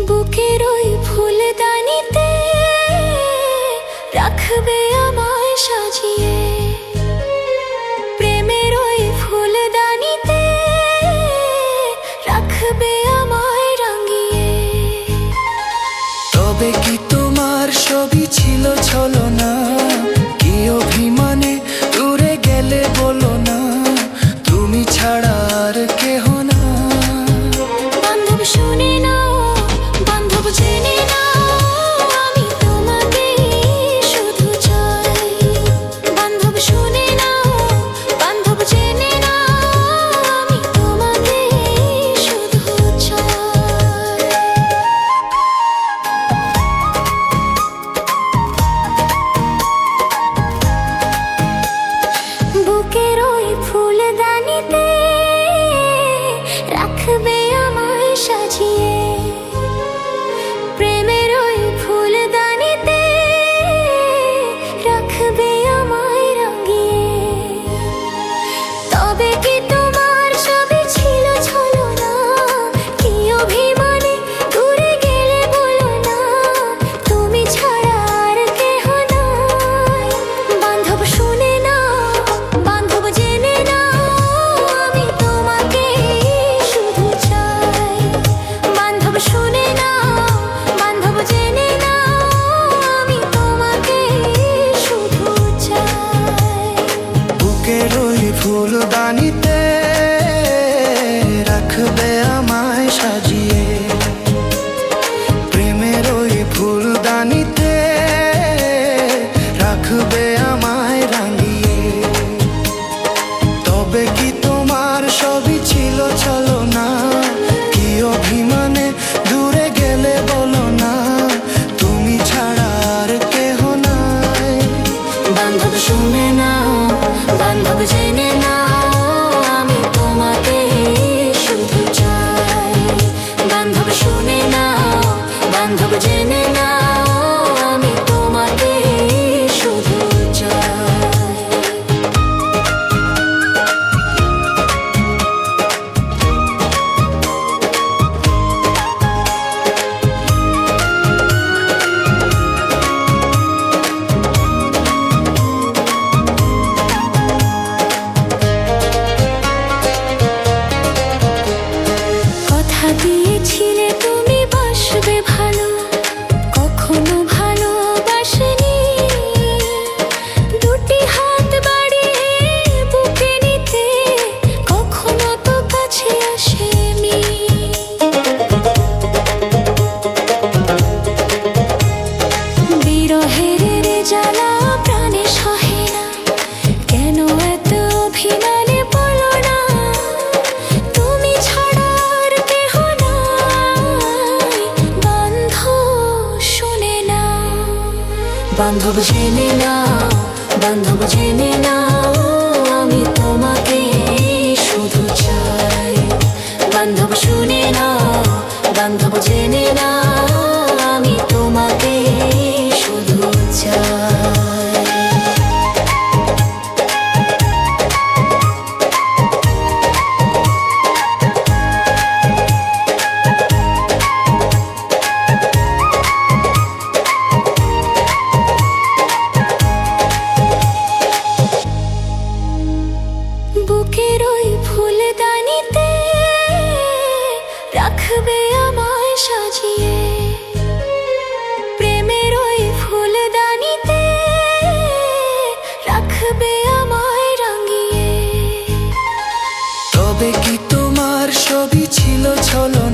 বুকের ওই ফুলদানিতে রাখবে আমায় সাজিয়ে, প্রেমের ওই ফুলদানিতে রাখবে আমায় রাঙিয়ে। তবে কি তোমার ছবি ছিল ছলনা? কি অভিমানে দূরে গেলে বলো না, তুমি ছাড়া আর কেহ না। বান্ধব শুনে নাও, বান্ধব জেনে নাও, আমি তোমাকে শুধু চাই। বান্ধব শুনে নাও, বান্ধব জেনে নাও, আমি তোমাকে শুধু চাই। বুকের ওই ফুলদানিতে রাখবে আমায় সাজিয়ে, প্রেমের ওই ফুলদানিতে রাখবে আমায় রাঙিয়ে। তবে কি তোমার ছবি ছিল ছলনা? কি অভিমানে দূরে গেলে বলো না, তুমি ছাড়া আর কেহ নাই। বান্ধব শুনে নাও, বান্ধব জেনে নাও, আমি তোমাকে শুধু চাই। বান্ধব শুনে নাও, বান্ধব জেনে নাও, আমি তোমাকে শুধু চাই। বুকের ওই ফুলদানিতে রাখবে আমায় সাজিয়ে, প্রেমের ওই ফুলদানিতে রাখবে আমায় রাঙিয়ে। তবে কি তোমার সবই ছিল ছলনা? কি অভিমানে দূরে গেলে বলো না, তুমি ছাড়া আর কেহ নাই। বান্ধব শুনে নাও, বান্ধব জেনে নাও, আমি তোমাকে শুধু চাই। বান্ধব শুনে নাও, বান্ধব জেনে নাও, আমি তোমাকে শুধু চাই। কথা দিয়েছিলে তুমি বাসবে ভালো, কখনো ভালোবাসিনি। দুটি হাত বাড়িয়ে বুকে নিতে, কখনো তো কাছে আসেনি। বিরহের জ্বালা প্রাণে সহে না, কেন এত অভিমানে বলো না, তুমি ছাড়া আর কেহ নাই। বান্ধব শুনে নাও, বান্ধব জেনে নাও, বান্ধব জেনে নাও, আমি তোমাকে শুধু চাই। বান্ধব শুনে নাও, বান্ধব জেনে নাও, আমি তোমাকে শুধু চাই। বুকের ওই ফুলদানিতে রাখবে আমায় সাজিয়ে, প্রেমের ওই ফুলদানিতে রাখবে আমায় রাঙিয়ে। তবে কি তোমার ছবি ছিল ছলনা?